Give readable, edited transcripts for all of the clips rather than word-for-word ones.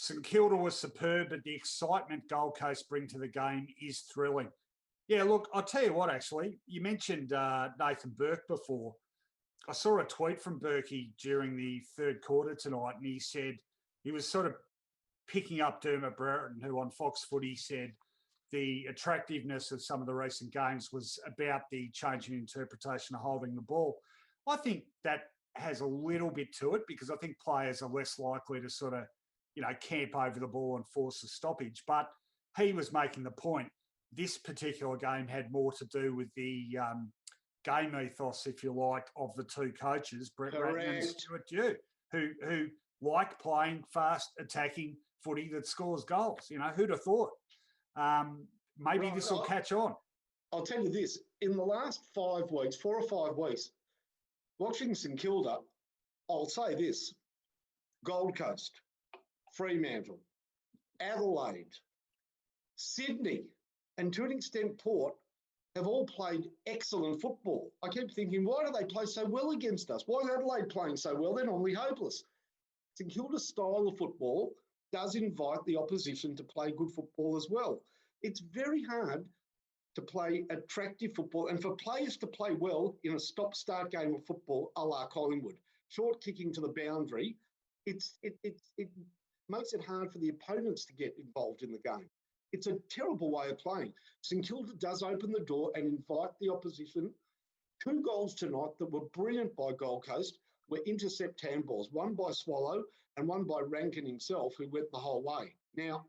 St Kilda was superb, but the excitement Gold Coast bring to the game is thrilling. Yeah, look, I'll tell you what, actually, you mentioned Nathan Burke before. I saw a tweet from Berkey during the third quarter tonight, and he said he was sort of picking up Dermot Brereton, who on Fox Footy said the attractiveness of some of the recent games was about the changing interpretation of holding the ball. I think that has a little bit to it because I think players are less likely to sort of, camp over the ball and force a stoppage. But he was making the point. This particular game had more to do with the game ethos, if you like, of the two coaches, Brett Ratton and Stuart Dew, who like playing fast, attacking footy that scores goals. Who'd have thought? Maybe this will catch on. I'll tell you this. In the last 5 weeks, 4 or 5 weeks, watching St Kilda, I'll say this. Gold Coast, Fremantle, Adelaide, Sydney, and to an extent Port have all played excellent football. I keep thinking, why do they play so well against us? Why is Adelaide playing so well? They're normally hopeless. St Kilda's style of football does invite the opposition to play good football as well. It's very hard to play attractive football and for players to play well in a stop-start game of football a la Collingwood. Short kicking to the boundary, it makes it hard for the opponents to get involved in the game. It's a terrible way of playing. St Kilda does open the door and invite the opposition. 2 goals tonight that were brilliant by Gold Coast were intercept handballs, one by Swallow and one by Rankin himself, who went the whole way. Now,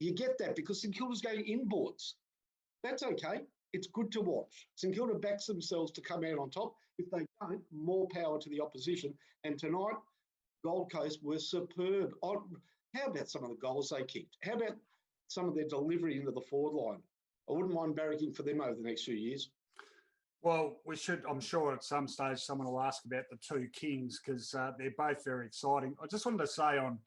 you get that because St Kilda's going inboards. That's okay. It's good to watch. St Kilda backs themselves to come out on top. If they don't, more power to the opposition. And tonight, Gold Coast were superb. How about some of the goals they kicked? How about some of their delivery into the forward line? I wouldn't mind barracking for them over the next few years. Well, we should, I'm sure at some stage someone will ask about the 2 Kings because they're both very exciting. I just wanted to say on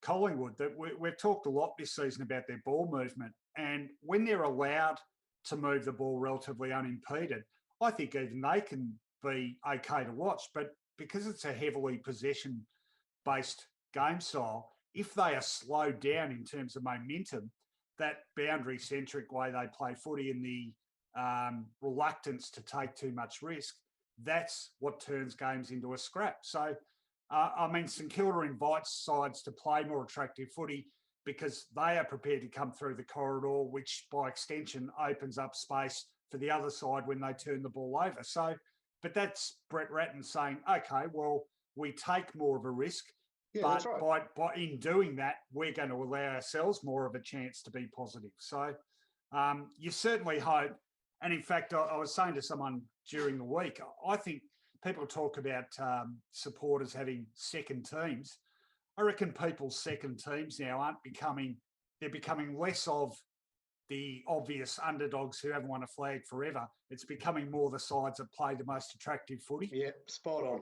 Collingwood that we've talked a lot this season about their ball movement, and when they're allowed to move the ball relatively unimpeded, I think even they can be okay to watch. But because it's a heavily possession-based game style, if they are slowed down in terms of momentum, that boundary-centric way they play footy and the reluctance to take too much risk, that's what turns games into a scrap. So, St Kilda invites sides to play more attractive footy because they are prepared to come through the corridor, which by extension opens up space for the other side when they turn the ball over. So, but that's Brett Ratton saying, okay, well, we take more of a risk, but by in doing that, we're going to allow ourselves more of a chance to be positive. So you certainly hope. And in fact, I was saying to someone during the week, I think people talk about supporters having second teams. I reckon people's second teams now they're becoming less of the obvious underdogs who haven't won a flag forever. It's becoming more the sides that play the most attractive footy. Yeah, spot on.